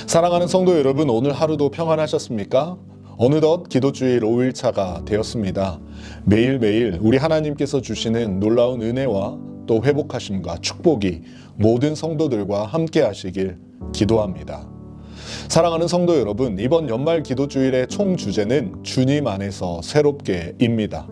사랑하는 성도 여러분, 오늘 하루도 평안하셨습니까? 어느덧 기도주일 5일차가 되었습니다. 매일매일 우리 하나님께서 주시는 놀라운 은혜와 또 회복하심과 축복이 모든 성도들과 함께 하시길 기도합니다. 사랑하는 성도 여러분, 이번 연말 기도주일의 총 주제는 주님 안에서 새롭게입니다.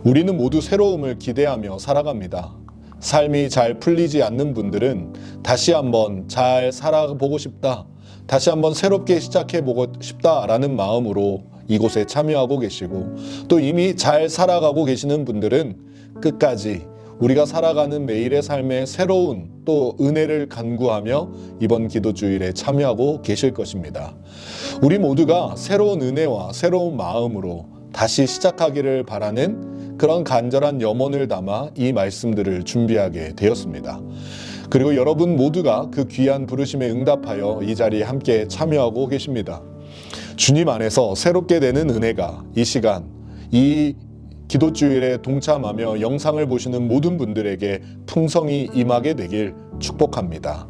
우리는 모두 새로움을 기대하며 살아갑니다. 삶이 잘 풀리지 않는 분들은 다시 한번 잘 살아보고 싶다, 다시 한번 새롭게 시작해보고 싶다라는 마음으로 이곳에 참여하고 계시고, 또 이미 잘 살아가고 계시는 분들은 끝까지 우리가 살아가는 매일의 삶에 새로운 또 은혜를 간구하며 이번 기도주일에 참여하고 계실 것입니다. 우리 모두가 새로운 은혜와 새로운 마음으로 다시 시작하기를 바라는 그런 간절한 염원을 담아 이 말씀들을 준비하게 되었습니다. 그리고 여러분 모두가 그 귀한 부르심에 응답하여 이 자리에 함께 참여하고 계십니다. 주님 안에서 새롭게 되는 은혜가 이 시간, 이 기도주일에 동참하며 영상을 보시는 모든 분들에게 풍성히 임하게 되길 축복합니다.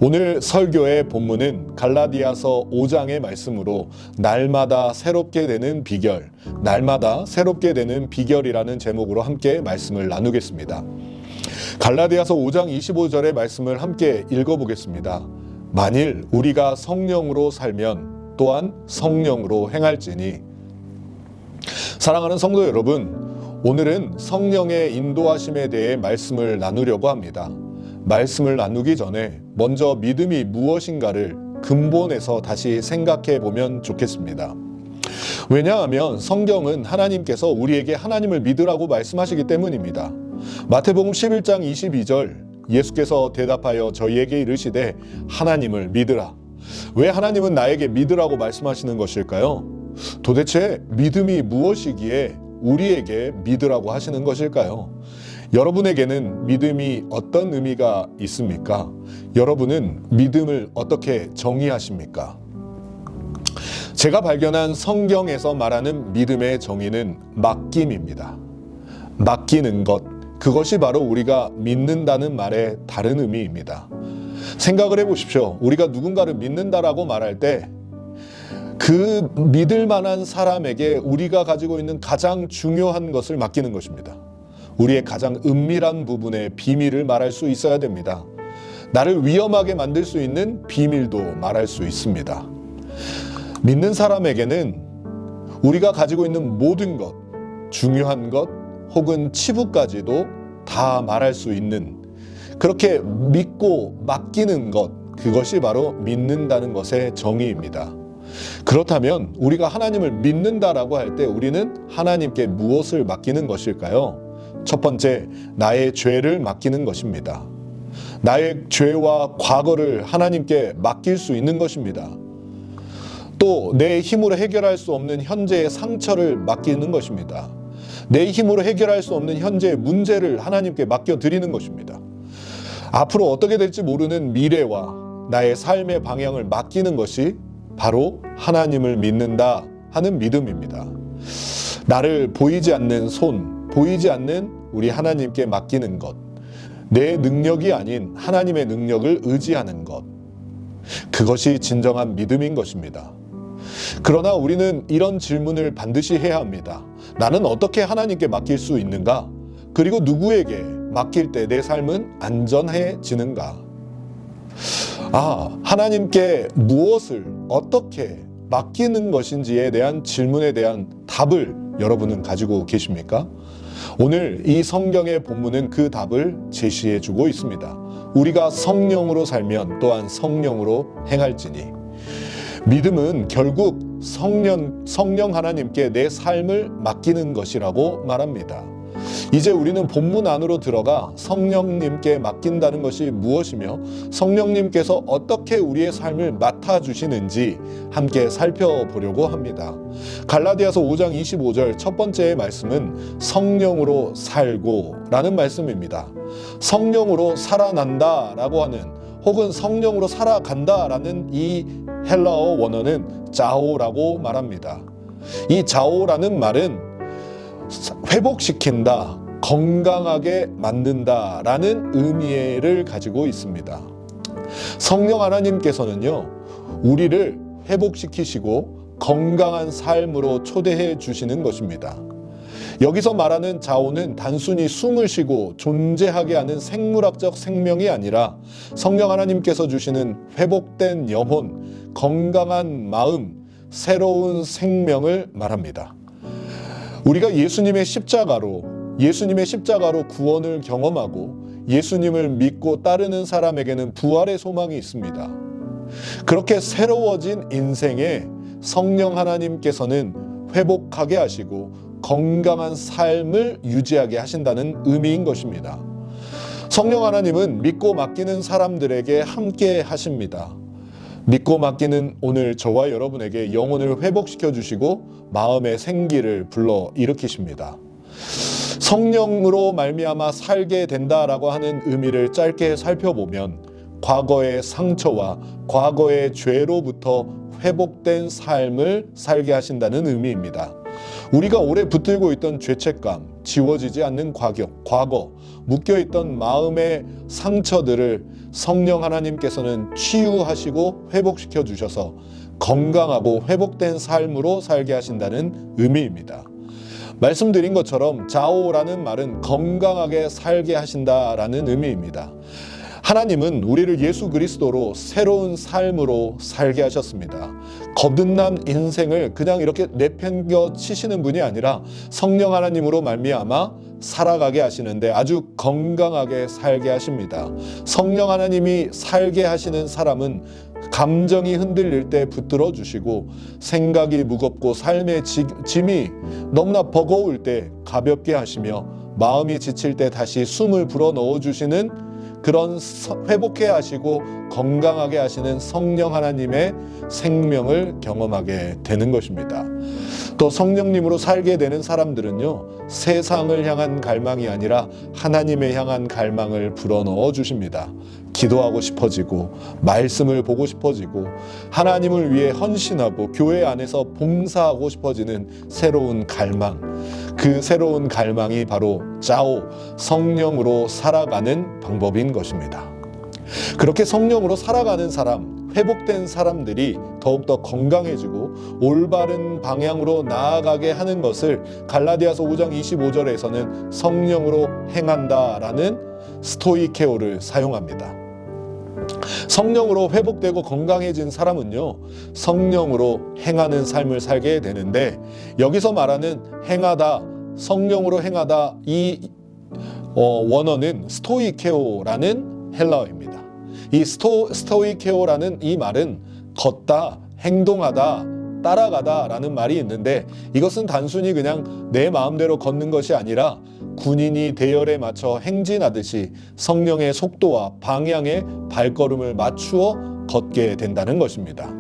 오늘 설교의 본문은 갈라디아서 5장의 말씀으로 날마다 새롭게 되는 비결, 날마다 새롭게 되는 비결이라는 제목으로 함께 말씀을 나누겠습니다. 갈라디아서 5장 25절의 말씀을 함께 읽어보겠습니다. 만일 우리가 성령으로 살면 또한 성령으로 행할지니. 사랑하는 성도 여러분, 오늘은 성령의 인도하심에 대해 말씀을 나누려고 합니다. 말씀을 나누기 전에 먼저 믿음이 무엇인가를 근본에서 다시 생각해 보면 좋겠습니다. 왜냐하면 성경은 하나님께서 우리에게 하나님을 믿으라고 말씀하시기 때문입니다. 마태복음 11장 22절, 예수께서 대답하여 저희에게 이르시되 하나님을 믿으라. 왜 하나님은 나에게 믿으라고 말씀하시는 것일까요? 도대체 믿음이 무엇이기에 우리에게 믿으라고 하시는 것일까요? 여러분에게는 믿음이 어떤 의미가 있습니까? 여러분은 믿음을 어떻게 정의하십니까? 제가 발견한 성경에서 말하는 믿음의 정의는 맡김입니다. 맡기는 것, 그것이 바로 우리가 믿는다는 말의 다른 의미입니다. 생각을 해보십시오. 우리가 누군가를 믿는다라고 말할 때 그 믿을 만한 사람에게 우리가 가지고 있는 가장 중요한 것을 맡기는 것입니다. 우리의 가장 은밀한 부분의 비밀을 말할 수 있어야 됩니다. 나를 위험하게 만들 수 있는 비밀도 말할 수 있습니다. 믿는 사람에게는 우리가 가지고 있는 모든 것, 중요한 것, 혹은 치부까지도 다 말할 수 있는, 그렇게 믿고 맡기는 것, 그것이 바로 믿는다는 것의 정의입니다. 그렇다면 우리가 하나님을 믿는다라고 할 때 우리는 하나님께 무엇을 맡기는 것일까요? 첫 번째, 나의 죄를 맡기는 것입니다. 나의 죄와 과거를 하나님께 맡길 수 있는 것입니다. 또 내 힘으로 해결할 수 없는 현재의 상처를 맡기는 것입니다. 내 힘으로 해결할 수 없는 현재의 문제를 하나님께 맡겨드리는 것입니다. 앞으로 어떻게 될지 모르는 미래와 나의 삶의 방향을 맡기는 것이 바로 하나님을 믿는다 하는 믿음입니다. 나를 보이지 않는 손, 보이지 않는 우리 하나님께 맡기는 것, 내 능력이 아닌 하나님의 능력을 의지하는 것, 그것이 진정한 믿음인 것입니다. 그러나 우리는 이런 질문을 반드시 해야 합니다. 나는 어떻게 하나님께 맡길 수 있는가? 그리고 누구에게 맡길 때 내 삶은 안전해지는가? 하나님께 무엇을 어떻게 맡기는 것인지에 대한 질문에 대한 답을 여러분은 가지고 계십니까? 오늘 이 성경의 본문은 그 답을 제시해 주고 있습니다. 우리가 성령으로 살면 또한 성령으로 행할지니. 믿음은 결국 성령 하나님께 내 삶을 맡기는 것이라고 말합니다. 이제 우리는 본문 안으로 들어가 성령님께 맡긴다는 것이 무엇이며 성령님께서 어떻게 우리의 삶을 맡아주시는지 함께 살펴보려고 합니다. 갈라디아서 5장 25절 첫 번째 말씀은 성령으로 살고 라는 말씀입니다. 성령으로 살아난다 라고 하는, 혹은 성령으로 살아간다 라는 이 헬라어 원어는 자오라고 말합니다. 이 자오라는 말은 회복시킨다, 건강하게 만든다라는 의미를 가지고 있습니다. 성령 하나님께서는요, 우리를 회복시키시고 건강한 삶으로 초대해 주시는 것입니다. 여기서 말하는 자오는 단순히 숨을 쉬고 존재하게 하는 생물학적 생명이 아니라 성령 하나님께서 주시는 회복된 영혼, 건강한 마음, 새로운 생명을 말합니다. 우리가 예수님의 십자가로 구원을 경험하고 예수님을 믿고 따르는 사람에게는 부활의 소망이 있습니다. 그렇게 새로워진 인생에 성령 하나님께서는 회복하게 하시고 건강한 삶을 유지하게 하신다는 의미인 것입니다. 성령 하나님은 믿고 맡기는 사람들에게 함께 하십니다. 믿고 맡기는 오늘 저와 여러분에게 영혼을 회복시켜 주시고 마음의 생기를 불러 일으키십니다. 성령으로 말미암아 살게 된다라고 하는 의미를 짧게 살펴보면 과거의 상처와 과거의 죄로부터 회복된 삶을 살게 하신다는 의미입니다. 우리가 오래 붙들고 있던 죄책감, 지워지지 않는 과거, 묶여있던 마음의 상처들을 성령 하나님께서는 치유하시고 회복시켜 주셔서 건강하고 회복된 삶으로 살게 하신다는 의미입니다. 말씀드린 것처럼 자오라는 말은 건강하게 살게 하신다라는 의미입니다. 하나님은 우리를 예수 그리스도로 새로운 삶으로 살게 하셨습니다. 거듭난 인생을 그냥 이렇게 내팽겨 치시는 분이 아니라 성령 하나님으로 말미암아 살아가게 하시는데 아주 건강하게 살게 하십니다. 성령 하나님이 살게 하시는 사람은 감정이 흔들릴 때 붙들어 주시고 생각이 무겁고 삶의 짐이 너무나 버거울 때 가볍게 하시며 마음이 지칠 때 다시 숨을 불어넣어 주시는 그런 회복해 하시고 건강하게 하시는 성령 하나님의 생명을 경험하게 되는 것입니다. 또 성령님으로 살게 되는 사람들은요, 세상을 향한 갈망이 아니라 하나님을 향한 갈망을 불어넣어 주십니다. 기도하고 싶어지고 말씀을 보고 싶어지고 하나님을 위해 헌신하고 교회 안에서 봉사하고 싶어지는 새로운 갈망, 그 새로운 갈망이 바로 자오, 성령으로 살아가는 방법인 것입니다. 그렇게 성령으로 살아가는 사람, 회복된 사람들이 더욱더 건강해지고 올바른 방향으로 나아가게 하는 것을 갈라디아서 5장 25절에서는 성령으로 행한다라는 스토이케오를 사용합니다. 성령으로 회복되고 건강해진 사람은요, 성령으로 행하는 삶을 살게 되는데 여기서 말하는 행하다, 성령으로 행하다, 이 원어는 스토이케오라는 헬라어입니다. 이 스토이케오라는 이 말은 걷다, 행동하다, 따라가다 라는 말이 있는데 이것은 단순히 그냥 내 마음대로 걷는 것이 아니라 군인이 대열에 맞춰 행진하듯이 성령의 속도와 방향에 발걸음을 맞추어 걷게 된다는 것입니다.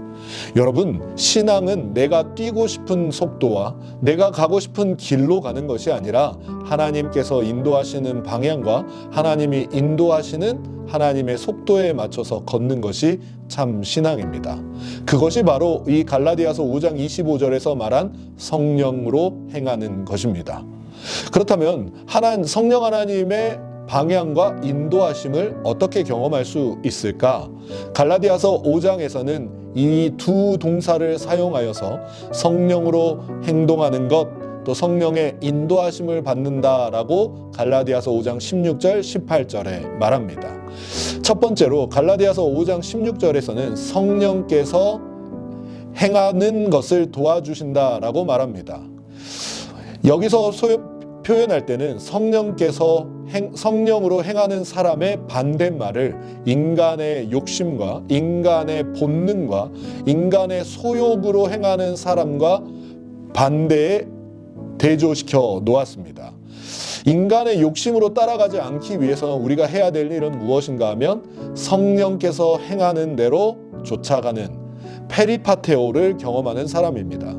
여러분, 신앙은 내가 뛰고 싶은 속도와 내가 가고 싶은 길로 가는 것이 아니라 하나님께서 인도하시는 방향과 하나님이 인도하시는 하나님의 속도에 맞춰서 걷는 것이 참 신앙입니다. 그것이 바로 이 갈라디아서 5장 25절에서 말한 성령으로 행하는 것입니다. 그렇다면 성령 하나님의 방향과 인도하심을 어떻게 경험할 수 있을까? 갈라디아서 5장에서는 이 두 동사를 사용하여서 성령으로 행동하는 것, 또 성령의 인도하심을 받는다라고 갈라디아서 5장 16절, 18절에 말합니다. 첫 번째로 갈라디아서 5장 16절에서는 성령께서 행하는 것을 도와주신다라고 말합니다. 여기서 표현할 때는 성령으로 행하는 사람의 반대말을 인간의 욕심과 인간의 본능과 인간의 소욕으로 행하는 사람과 반대에 대조시켜 놓았습니다. 인간의 욕심으로 따라가지 않기 위해서 우리가 해야 될 일은 무엇인가 하면 성령께서 행하는 대로 쫓아가는 페리파테오를 경험하는 사람입니다.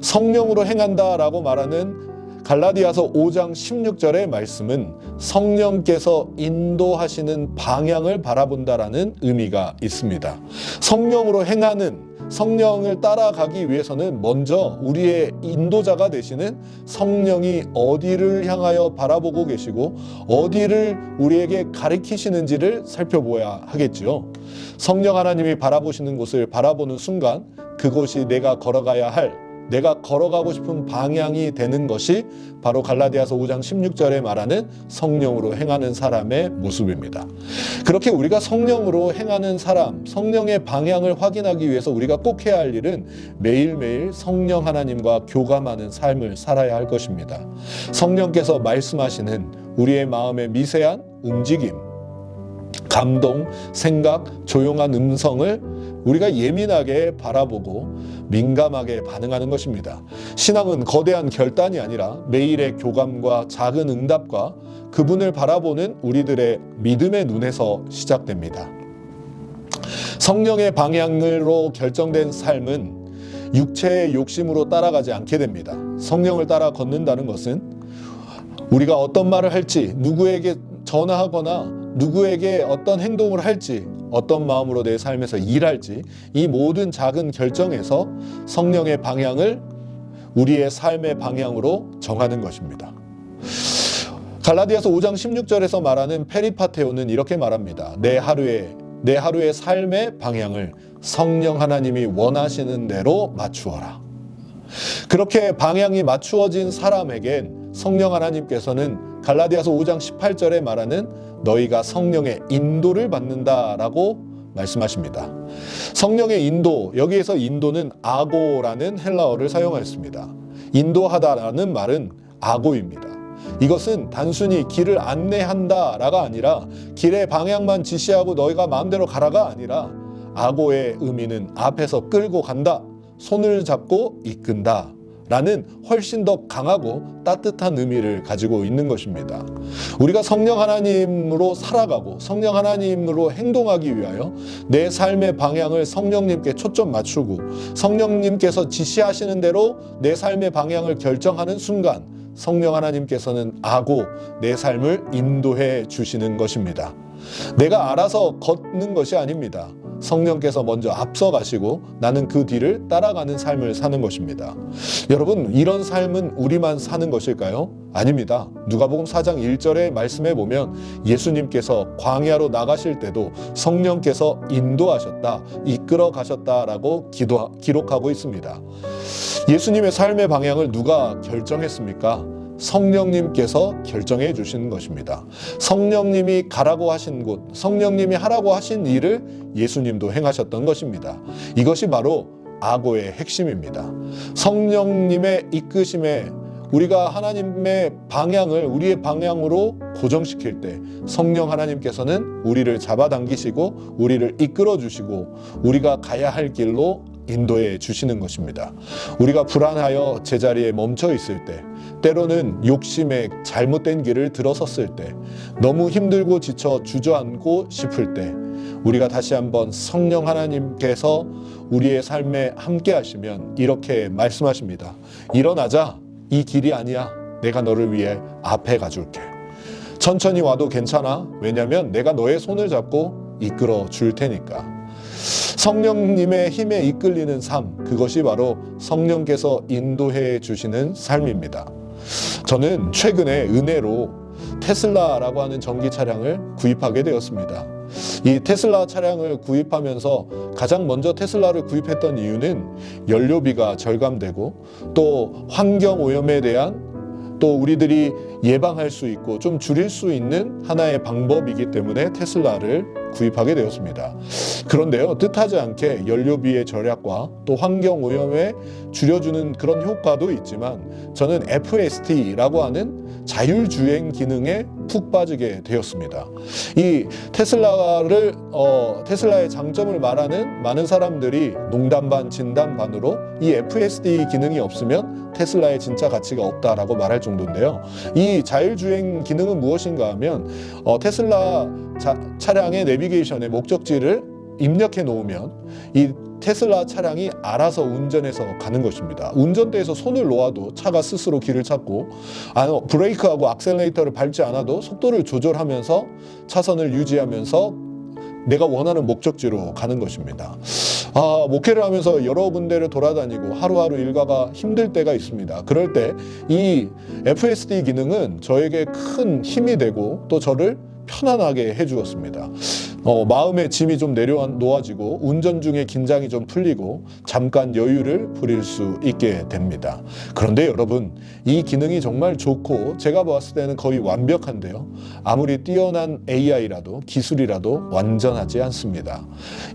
성령으로 행한다라고 말하는 갈라디아서 5장 16절의 말씀은 성령께서 인도하시는 방향을 바라본다라는 의미가 있습니다. 성령으로 행하는 성령을 따라가기 위해서는 먼저 우리의 인도자가 되시는 성령이 어디를 향하여 바라보고 계시고 어디를 우리에게 가리키시는지를 살펴보아야 하겠지요. 성령 하나님이 바라보시는 곳을 바라보는 순간 그곳이 내가 걸어가고 싶은 방향이 되는 것이 바로 갈라디아서 5장 16절에 말하는 성령으로 행하는 사람의 모습입니다. 그렇게 우리가 성령으로 행하는 사람, 성령의 방향을 확인하기 위해서 우리가 꼭 해야 할 일은 매일매일 성령 하나님과 교감하는 삶을 살아야 할 것입니다. 성령께서 말씀하시는 우리의 마음의 미세한 움직임, 감동, 생각, 조용한 음성을 우리가 예민하게 바라보고 민감하게 반응하는 것입니다. 신앙은 거대한 결단이 아니라 매일의 교감과 작은 응답과 그분을 바라보는 우리들의 믿음의 눈에서 시작됩니다. 성령의 방향으로 결정된 삶은 육체의 욕심으로 따라가지 않게 됩니다. 성령을 따라 걷는다는 것은 우리가 어떤 말을 할지, 누구에게 전화하거나 누구에게 어떤 행동을 할지, 어떤 마음으로 내 삶에서 일할지, 이 모든 작은 결정에서 성령의 방향을 우리의 삶의 방향으로 정하는 것입니다. 갈라디아서 5장 16절에서 말하는 페리파테오는 이렇게 말합니다. 내 하루의 삶의 방향을 성령 하나님이 원하시는 대로 맞추어라. 그렇게 방향이 맞추어진 사람에겐 성령 하나님께서는 갈라디아서 5장 18절에 말하는 너희가 성령의 인도를 받는다라고 말씀하십니다. 성령의 인도, 여기에서 인도는 아고라는 헬라어를 사용하였습니다. 인도하다라는 말은 아고입니다. 이것은 단순히 길을 안내한다라가 아니라 길의 방향만 지시하고 너희가 마음대로 가라가 아니라 아고의 의미는 앞에서 끌고 간다, 손을 잡고 이끈다 라는 훨씬 더 강하고 따뜻한 의미를 가지고 있는 것입니다. 우리가 성령 하나님으로 살아가고 성령 하나님으로 행동하기 위하여 내 삶의 방향을 성령님께 초점 맞추고 성령님께서 지시하시는 대로 내 삶의 방향을 결정하는 순간 성령 하나님께서는 내 삶을 인도해 주시는 것입니다. 내가 알아서 걷는 것이 아닙니다. 성령께서 먼저 앞서 가시고 나는 그 뒤를 따라가는 삶을 사는 것입니다. 여러분, 이런 삶은 우리만 사는 것일까요? 아닙니다. 누가복음 4장 1절의 말씀에 보면 예수님께서 광야로 나가실 때도 성령께서 인도하셨다, 이끌어 가셨다라고 기록하고 있습니다. 예수님의 삶의 방향을 누가 결정했습니까? 성령님께서 결정해 주시는 것입니다. 성령님이 가라고 하신 곳, 성령님이 하라고 하신 일을 예수님도 행하셨던 것입니다. 이것이 바로 아고의 핵심입니다. 성령님의 이끄심에 우리가 하나님의 방향을 우리의 방향으로 고정시킬 때 성령 하나님께서는 우리를 잡아당기시고 우리를 이끌어 주시고 우리가 가야 할 길로 인도해 주시는 것입니다. 우리가 불안하여 제자리에 멈춰 있을 때, 때로는 욕심에 잘못된 길을 들어섰을 때, 너무 힘들고 지쳐 주저앉고 싶을 때 우리가 다시 한번 성령 하나님께서 우리의 삶에 함께 하시면 이렇게 말씀하십니다. 일어나자. 이 길이 아니야. 내가 너를 위해 앞에 가줄게. 천천히 와도 괜찮아. 왜냐하면 내가 너의 손을 잡고 이끌어 줄 테니까. 성령님의 힘에 이끌리는 삶, 그것이 바로 성령께서 인도해 주시는 삶입니다. 저는 최근에 은혜로 테슬라라고 하는 전기 차량을 구입하게 되었습니다. 이 테슬라 차량을 구입하면서 가장 먼저 테슬라를 구입했던 이유는 연료비가 절감되고 또 환경 오염에 대한 또 우리들이 예방할 수 있고 좀 줄일 수 있는 하나의 방법이기 때문에 테슬라를 구입하게 되었습니다. 그런데요, 뜻하지 않게 연료비의 절약과 또 환경 오염에 줄여주는 그런 효과도 있지만 저는 FST라고 하는 자율주행 기능에 푹 빠지게 되었습니다. 이 테슬라의 장점을 말하는 많은 사람들이 농담 반 진담 반으로 이 FSD 기능이 없으면 테슬라의 진짜 가치가 없다라고 말할 정도인데요. 이 자율주행 기능은 무엇인가 하면 테슬라 차량의 내비게이션에 목적지를 입력해 놓으면 이 테슬라 차량이 알아서 운전해서 가는 것입니다. 운전대에서 손을 놓아도 차가 스스로 길을 찾고 브레이크하고 악셀레이터를 밟지 않아도 속도를 조절하면서 차선을 유지하면서 내가 원하는 목적지로 가는 것입니다. 목회를 하면서 여러 군데를 돌아다니고 하루하루 일과가 힘들 때가 있습니다. 그럴 때 이 FSD 기능은 저에게 큰 힘이 되고 또 저를 편안하게 해주었습니다. 마음의 짐이 좀 내려놓아지고 운전 중에 긴장이 좀 풀리고 잠깐 여유를 부릴 수 있게 됩니다. 그런데 여러분, 이 기능이 정말 좋고 제가 봤을 때는 거의 완벽한데요. 아무리 뛰어난 AI라도 기술이라도 완전하지 않습니다.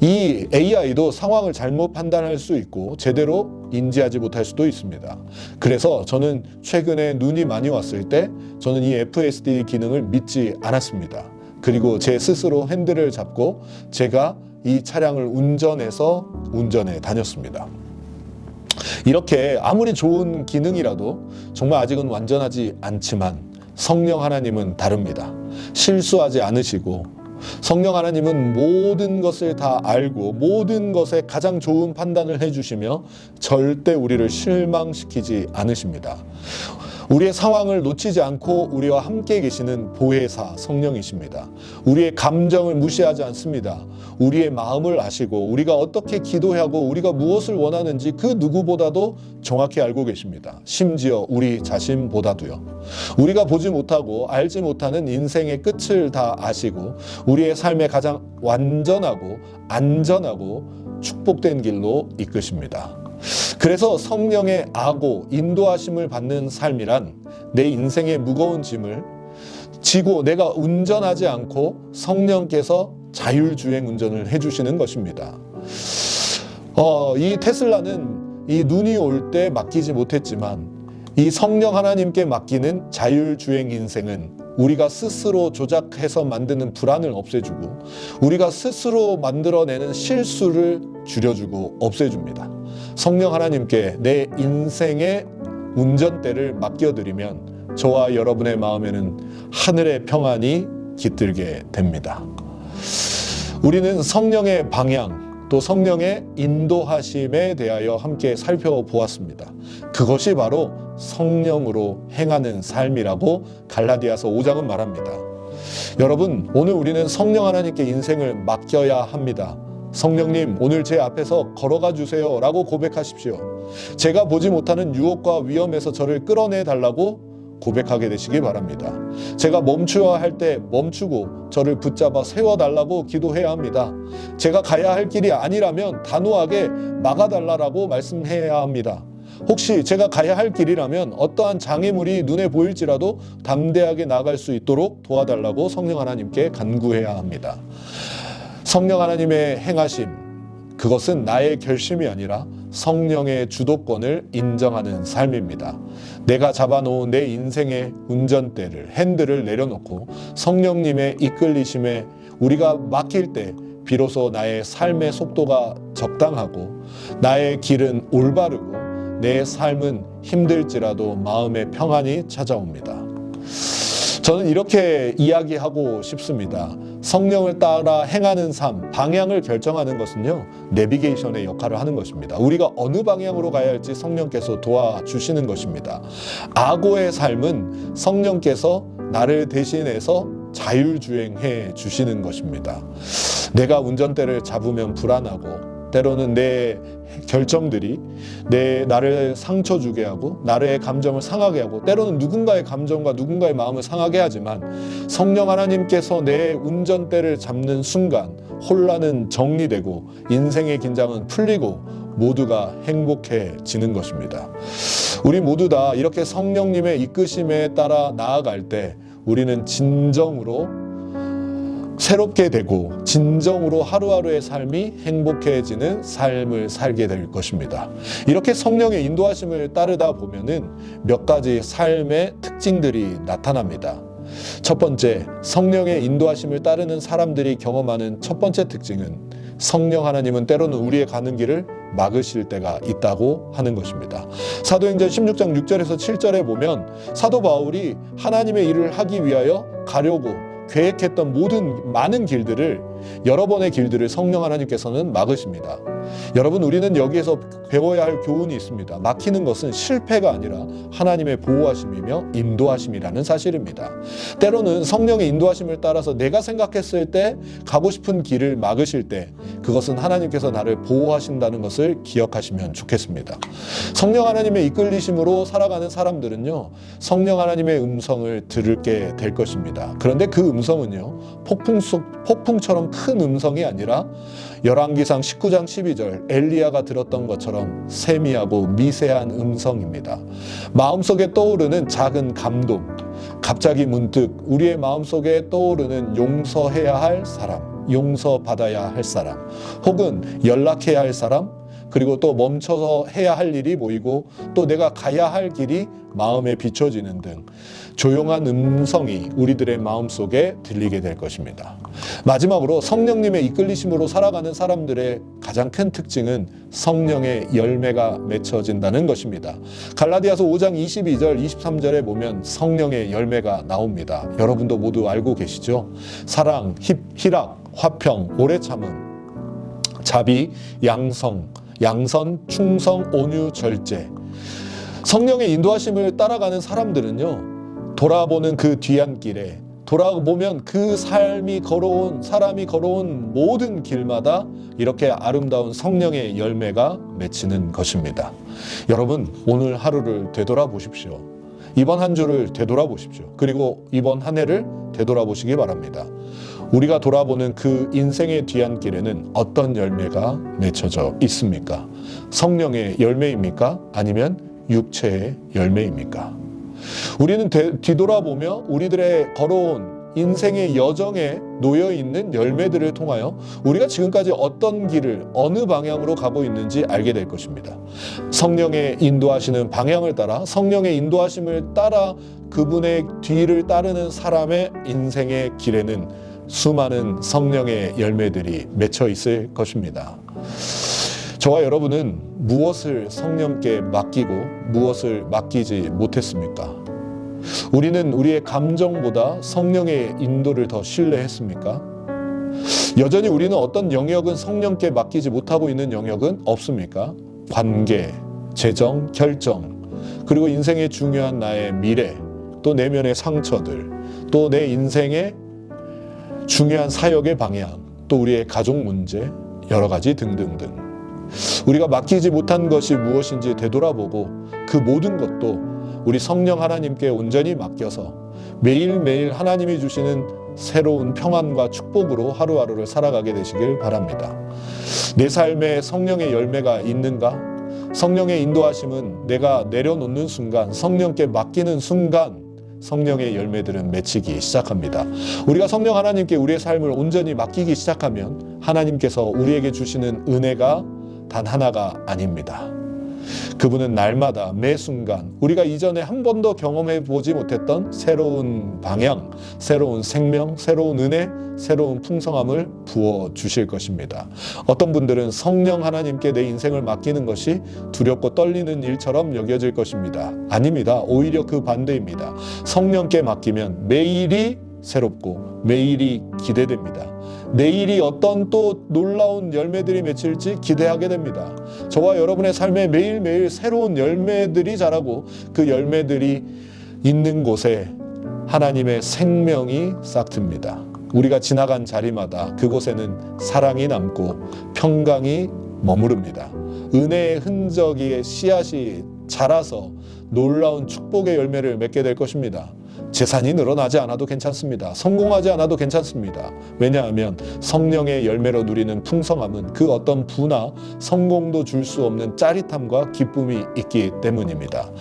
이 AI도 상황을 잘못 판단할 수 있고 제대로 인지하지 못할 수도 있습니다. 그래서 저는 최근에 눈이 많이 왔을 때 저는 이 FSD 기능을 믿지 않았습니다. 그리고 제 스스로 핸들을 잡고 제가 이 차량을 운전해 다녔습니다. 이렇게 아무리 좋은 기능이라도 정말 아직은 완전하지 않지만 성령 하나님은 다릅니다. 실수하지 않으시고 성령 하나님은 모든 것을 다 알고 모든 것에 가장 좋은 판단을 해주시며 절대 우리를 실망시키지 않으십니다. 우리의 상황을 놓치지 않고 우리와 함께 계시는 보혜사 성령이십니다. 우리의 감정을 무시하지 않습니다. 우리의 마음을 아시고 우리가 어떻게 기도하고 우리가 무엇을 원하는지 그 누구보다도 정확히 알고 계십니다. 심지어 우리 자신보다도요. 우리가 보지 못하고 알지 못하는 인생의 끝을 다 아시고 우리의 삶에 가장 완전하고 안전하고 축복된 길로 이끄십니다. 그래서 성령의 아고 인도하심을 받는 삶이란 내 인생의 무거운 짐을 지고 내가 운전하지 않고 성령께서 자율주행 운전을 해주시는 것입니다. 이 테슬라는 이 눈이 올 때 맡기지 못했지만 이 성령 하나님께 맡기는 자율주행 인생은 우리가 스스로 조작해서 만드는 불안을 없애주고 우리가 스스로 만들어내는 실수를 줄여주고 없애줍니다. 성령 하나님께 내 인생의 운전대를 맡겨드리면 저와 여러분의 마음에는 하늘의 평안이 깃들게 됩니다. 우리는 성령의 방향 또 성령의 인도하심에 대하여 함께 살펴보았습니다. 그것이 바로 성령으로 행하는 삶이라고 갈라디아서 5장은 말합니다. 여러분, 오늘 우리는 성령 하나님께 인생을 맡겨야 합니다. 성령님, 오늘 제 앞에서 걸어가 주세요 라고 고백하십시오. 제가 보지 못하는 유혹과 위험에서 저를 끌어내 달라고 고백하게 되시기 바랍니다. 제가 멈추어야 할 때 멈추고 저를 붙잡아 세워달라고 기도해야 합니다. 제가 가야 할 길이 아니라면 단호하게 막아달라고 말씀해야 합니다. 혹시 제가 가야 할 길이라면 어떠한 장애물이 눈에 보일지라도 담대하게 나아갈 수 있도록 도와달라고 성령 하나님께 간구해야 합니다. 성령 하나님의 행하심, 그것은 나의 결심이 아니라 성령의 주도권을 인정하는 삶입니다. 내가 잡아놓은 내 인생의 운전대를, 핸들을 내려놓고 성령님의 이끌리심에 우리가 맡길 때 비로소 나의 삶의 속도가 적당하고 나의 길은 올바르고 내 삶은 힘들지라도 마음의 평안이 찾아옵니다. 저는 이렇게 이야기하고 싶습니다. 성령을 따라 행하는 삶, 방향을 결정하는 것은요, 내비게이션의 역할을 하는 것입니다. 우리가 어느 방향으로 가야 할지 성령께서 도와주시는 것입니다. 아고의 삶은 성령께서 나를 대신해서 자율주행해 주시는 것입니다. 내가 운전대를 잡으면 불안하고 때로는 내 결정들이 나를 상처 주게 하고 나의 감정을 상하게 하고 때로는 누군가의 감정과 누군가의 마음을 상하게 하지만 성령 하나님께서 내 운전대를 잡는 순간 혼란은 정리되고 인생의 긴장은 풀리고 모두가 행복해지는 것입니다. 우리 모두 다 이렇게 성령님의 이끄심에 따라 나아갈 때 우리는 진정으로 새롭게 되고 진정으로 하루하루의 삶이 행복해지는 삶을 살게 될 것입니다. 이렇게 성령의 인도하심을 따르다 보면은 몇 가지 삶의 특징들이 나타납니다. 첫 번째, 성령의 인도하심을 따르는 사람들이 경험하는 첫 번째 특징은 성령 하나님은 때로는 우리의 가는 길을 막으실 때가 있다고 하는 것입니다. 사도행전 16장 6절에서 7절에 보면 사도 바울이 하나님의 일을 하기 위하여 가려고 계획했던 모든 많은 길들을 여러 번의 길들을 성령 하나님께서는 막으십니다. 여러분, 우리는 여기에서 배워야 할 교훈이 있습니다. 막히는 것은 실패가 아니라 하나님의 보호하심이며 인도하심이라는 사실입니다. 때로는 성령의 인도하심을 따라서 내가 생각했을 때 가고 싶은 길을 막으실 때 그것은 하나님께서 나를 보호하신다는 것을 기억하시면 좋겠습니다. 성령 하나님의 이끌리심으로 살아가는 사람들은요, 성령 하나님의 음성을 들게 될 것입니다. 그런데 그 음성은요, 폭풍처럼 큰 음성이 아니라 열왕기상 19장 12절 엘리야가 들었던 것처럼 세미하고 미세한 음성입니다. 마음속에 떠오르는 작은 감동, 갑자기 문득 우리의 마음속에 떠오르는 용서해야 할 사람, 용서받아야 할 사람, 혹은 연락해야 할 사람, 그리고 또 멈춰서 해야 할 일이 보이고 또 내가 가야 할 길이 마음에 비춰지는 등 조용한 음성이 우리들의 마음속에 들리게 될 것입니다. 마지막으로 성령님의 이끌리심으로 살아가는 사람들의 가장 큰 특징은 성령의 열매가 맺혀진다는 것입니다. 갈라디아서 5장 22절 23절에 보면 성령의 열매가 나옵니다. 여러분도 모두 알고 계시죠? 사랑, 희락, 화평, 오래 참음, 자비, 양선, 충성, 온유, 절제. 성령의 인도하심을 따라가는 사람들은요, 돌아보는 그 뒤안길에 돌아보면 그 사람이 걸어온 모든 길마다 이렇게 아름다운 성령의 열매가 맺히는 것입니다. 여러분, 오늘 하루를 되돌아보십시오. 이번 한 주를 되돌아보십시오. 그리고 이번 한 해를 되돌아보시기 바랍니다. 우리가 돌아보는 그 인생의 뒤안길에는 어떤 열매가 맺혀져 있습니까? 성령의 열매입니까? 아니면 육체의 열매입니까? 우리는 뒤돌아보며 우리들의 걸어온 인생의 여정에 놓여있는 열매들을 통하여 우리가 지금까지 어떤 길을 어느 방향으로 가고 있는지 알게 될 것입니다. 성령의 인도하시는 방향을 따라 성령의 인도하심을 따라 그분의 뒤를 따르는 사람의 인생의 길에는 수많은 성령의 열매들이 맺혀 있을 것입니다. 저와 여러분은 무엇을 성령께 맡기고 무엇을 맡기지 못했습니까? 우리는 우리의 감정보다 성령의 인도를 더 신뢰했습니까? 여전히 우리는 어떤 영역은 성령께 맡기지 못하고 있는 영역은 없습니까? 관계, 재정, 결정, 그리고 인생의 중요한 나의 미래, 또 내면의 상처들, 또 내 인생의 중요한 사역의 방향, 또 우리의 가족 문제, 여러 가지 등등등. 우리가 맡기지 못한 것이 무엇인지 되돌아보고 그 모든 것도 우리 성령 하나님께 온전히 맡겨서 매일매일 하나님이 주시는 새로운 평안과 축복으로 하루하루를 살아가게 되시길 바랍니다. 내 삶에 성령의 열매가 있는가? 성령의 인도하심은 내가 내려놓는 순간, 성령께 맡기는 순간 성령의 열매들은 맺히기 시작합니다. 우리가 성령 하나님께 우리의 삶을 온전히 맡기기 시작하면 하나님께서 우리에게 주시는 은혜가 단 하나가 아닙니다. 그분은 날마다 매 순간 우리가 이전에 한 번도 경험해 보지 못했던 새로운 방향, 새로운 생명, 새로운 은혜, 새로운 풍성함을 부어 주실 것입니다. 어떤 분들은 성령 하나님께 내 인생을 맡기는 것이 두렵고 떨리는 일처럼 여겨질 것입니다. 아닙니다. 오히려 그 반대입니다. 성령께 맡기면 매일이 새롭고 매일이 기대됩니다. 내일이 어떤 또 놀라운 열매들이 맺힐지 기대하게 됩니다. 저와 여러분의 삶에 매일매일 새로운 열매들이 자라고 그 열매들이 있는 곳에 하나님의 생명이 싹틉니다. 우리가 지나간 자리마다 그곳에는 사랑이 남고 평강이 머무릅니다. 은혜의 흔적의 씨앗이 자라서 놀라운 축복의 열매를 맺게 될 것입니다. 재산이 늘어나지 않아도 괜찮습니다. 성공하지 않아도 괜찮습니다. 왜냐하면 성령의 열매로 누리는 풍성함은 그 어떤 부나 성공도 줄 수 없는 짜릿함과 기쁨이 있기 때문입니다.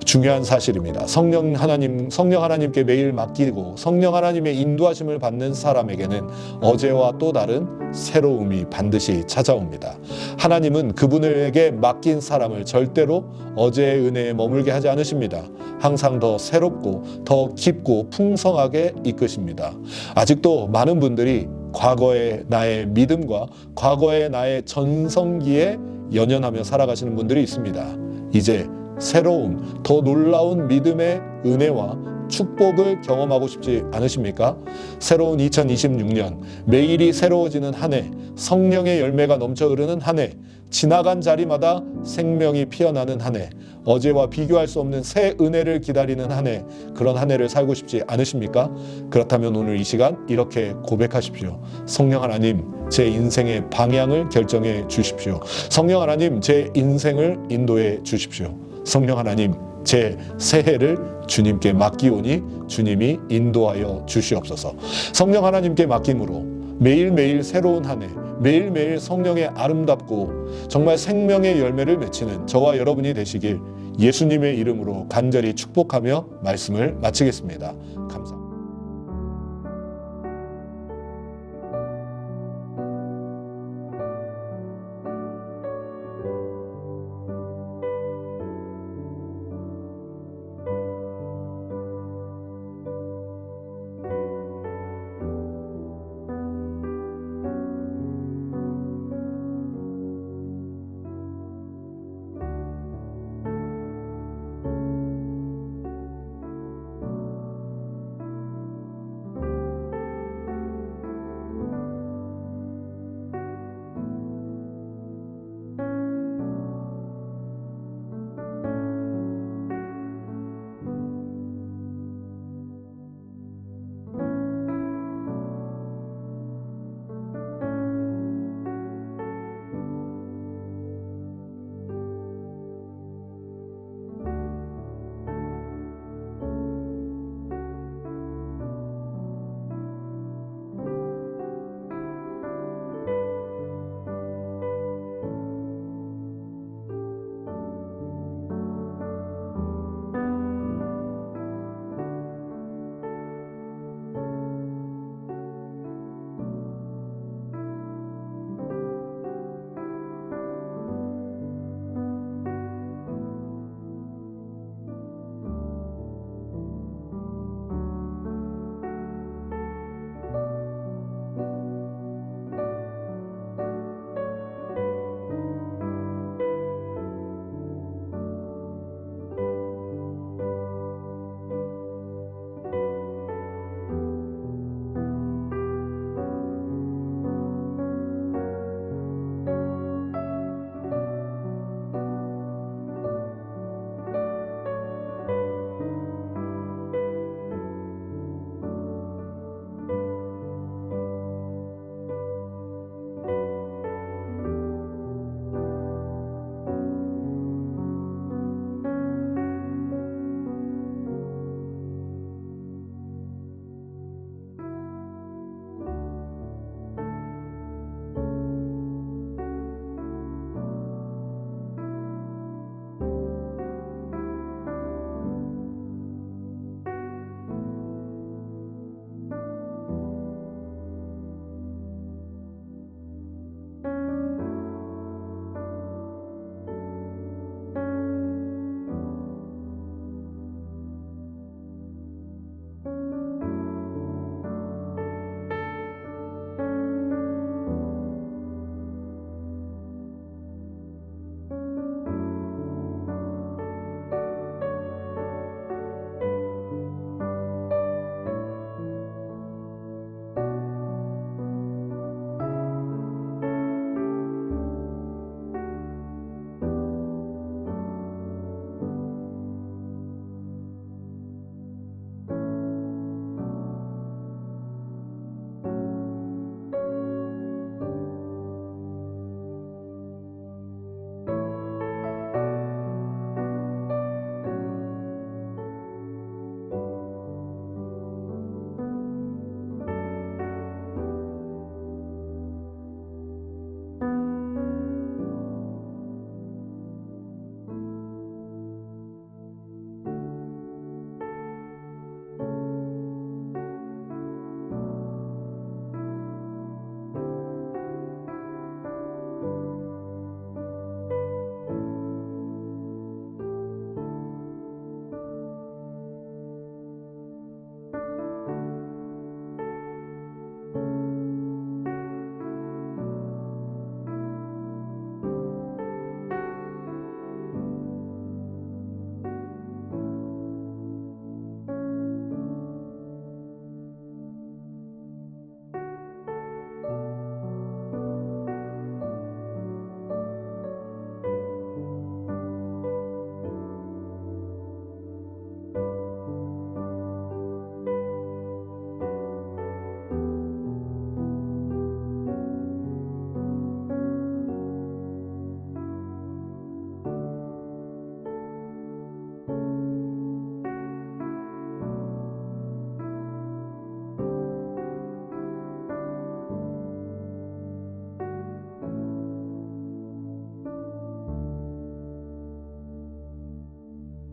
중요한 사실입니다. 성령 하나님께 매일 맡기고 성령 하나님의 인도하심을 받는 사람에게는 어제와 또 다른 새로움이 반드시 찾아옵니다. 하나님은 그분에게 맡긴 사람을 절대로 어제의 은혜에 머물게 하지 않으십니다. 항상 더 새롭고 더 깊고 풍성하게 이끄십니다. 아직도 많은 분들이 과거의 나의 믿음과 과거의 나의 전성기에 연연하며 살아가시는 분들이 있습니다. 이제 새로운 더 놀라운 믿음의 은혜와 축복을 경험하고 싶지 않으십니까? 새로운 2026년, 매일이 새로워지는 한 해, 성령의 열매가 넘쳐 흐르는 한 해, 지나간 자리마다 생명이 피어나는 한 해, 어제와 비교할 수 없는 새 은혜를 기다리는 한 해, 그런 한 해를 살고 싶지 않으십니까? 그렇다면 오늘 이 시간 이렇게 고백하십시오. 성령 하나님, 제 인생의 방향을 결정해 주십시오. 성령 하나님, 제 인생을 인도해 주십시오. 성령 하나님, 제 새해를 주님께 맡기오니 주님이 인도하여 주시옵소서. 성령 하나님께 맡김으로 매일매일 새로운 한 해, 매일매일 성령의 아름답고 정말 생명의 열매를 맺히는 저와 여러분이 되시길 예수님의 이름으로 간절히 축복하며 말씀을 마치겠습니다. 감사합니다.